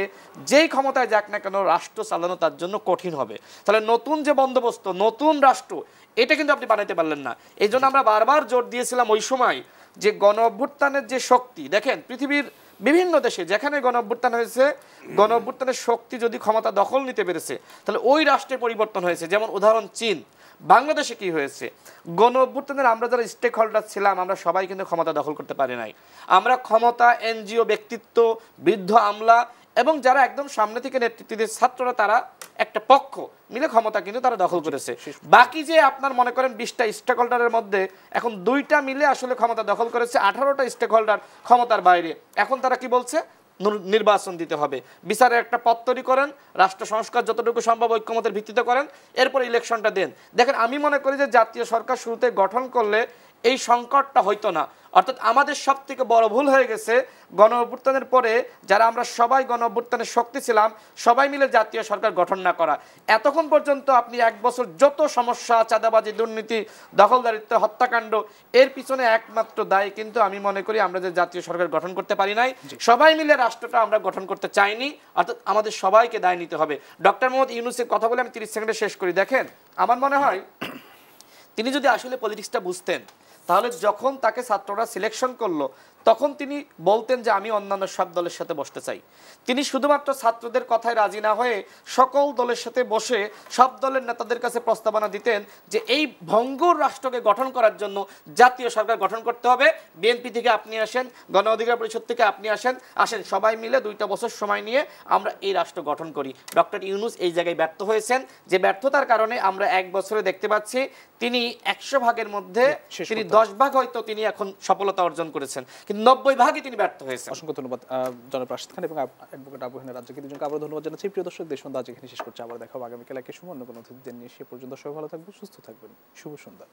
যেই ক্ষমতায় যাক না কেন রাষ্ট্র চালানো তার জন্য কঠিন হবে। তাহলে নতুন যে বন্দোবস্ত, নতুন রাষ্ট্র, এটা কিন্তু আপনি বানাইতে পারলেন না। এই জন্য আমরা বারবার জোর দিয়েছিলাম ওই সময় যে গণ অভ্যুত্থানের যে শক্তি, দেখেন পৃথিবীর বিভিন্ন দেশে যেখানে গণ অভ্যুত্থান হয়েছে, গণ অভ্যুত্থানের শক্তি যদি ক্ষমতা দখল নিতে পেরেছে তাহলে ওই রাষ্ট্রের পরিবর্তন হয়েছে। যেমন উদাহরণ চীন। বাংলাদেশে কি হয়েছে, গণ অভ্যুত্থানের আমরা যারা স্টেক হোল্ডার ছিলাম আমরা সবাই কিন্তু ক্ষমতা দখল করতে পারি নাই। আমরা ক্ষমতা, এনজিও, ব্যক্তিত্ব, বৃদ্ধ আমলা এবং যারা একদম সামনে থেকে নেতৃত্ব দিয়ে ছাত্ররা, তারা একটা পক্ষ মিলে ক্ষমতা কিন্তু তারা দখল করেছে। বাকি যে আপনার মনে করেন 20টা স্টেক হোল্ডারের মধ্যে এখন 2টা মিলে আসলে ক্ষমতা দখল করেছে, 18টা স্টেক হোল্ডার ক্ষমতার বাইরে। এখন তারা কি বলছে, নির্বাচন দিতে হবে, বিচারের একটা পথ তৈরি করেন, রাষ্ট্র সংস্কার যতটুকু সম্ভব ঐক্যমতের ভিত্তিতে করেন, এরপর ইলেকশনটা দেন। দেখেন আমি মনে করি যে জাতীয় সরকার শুরুতে গঠন করলে এই সংকটটা হইতো না। অর্থাৎ আমাদের সব থেকে বড় ভুল হয়ে গেছে গণ অভ্যুত্থানের পরে যারা আমরা সবাই গণ অভ্যুত্থানের শক্তি ছিলাম সবাই মিলে জাতীয় সরকার গঠন না করা। এতক্ষণ পর্যন্ত আপনি 1 বছর যত সমস্যা, চাঁদাবাজি, দুর্নীতি, দখলদারিত্ব, হত্যাকাণ্ড, এর পিছনে একমাত্র দায়ী কিন্তু আমি মনে করি আমরা যে জাতীয় সরকার গঠন করতে পারি নাই, সবাই মিলে রাষ্ট্রটা আমরা গঠন করতে চাইনি। অর্থাৎ আমাদের সবাইকে দায় নিতে হবে। ডক্টর মোহাম্মদ ইউনূসের কথা বলে আমি 30 সেকেন্ডে শেষ করি। দেখেন আমার মনে হয় তিনি যদি আসলে পলিটিক্সটা বুঝতেন তাহলে যখন তাকে ছাত্ররা সিলেকশন করলো তখন তিনি বলতেন যে আমি অন্যান্য সব দলের সাথে বসতে চাই। তিনি শুধুমাত্র ছাত্রদের কথায় রাজি না হয়ে সকল দলের সাথে বসে সব দলের নেতাদের কাছে প্রস্তাবনা দিতেন যে এই ভঙ্গুর রাষ্ট্রকে গঠন করার জন্য জাতীয় সরকার গঠন করতে হবে। বিএনপি থেকে আপনি আসেন, গণ অধিকার পরিষদ থেকে আপনি আসেন, সবাই মিলে 2টা বছর সময় নিয়ে আমরা এই রাষ্ট্র গঠন করি। ডক্টর ইউনূস এই জায়গায় ব্যর্থ হয়েছেন, যে ব্যর্থতার কারণে আমরা 1 বছরে দেখতে পাচ্ছি তিনি 100 ভাগের মধ্যে তিনি 10 ভাগ হয়তো তিনি এখন সফলতা অর্জন করেছেন, কিন্তু 90 ভাগই তিনি ব্যর্থ হয়েছেন। অসংখ্য ধন্যবাদ জনাব রাশিদ খান এবং অ্যাডভোকেট আবু হেনা রাজ্জাকী, দুজনকে আবারও ধন্যবাদ জানাচ্ছি। প্রিয় দর্শক, দেশ সন্ধ্যা আজ এখানে শেষ করছি। আবার দেখা হবে আগামীকাল একে সময় অন্য কোনো অতিথিদের নিয়ে। সে পর্যন্ত সবাই ভালো থাকবেন, সুস্থ থাকবেন। শুভ সন্ধ্যা।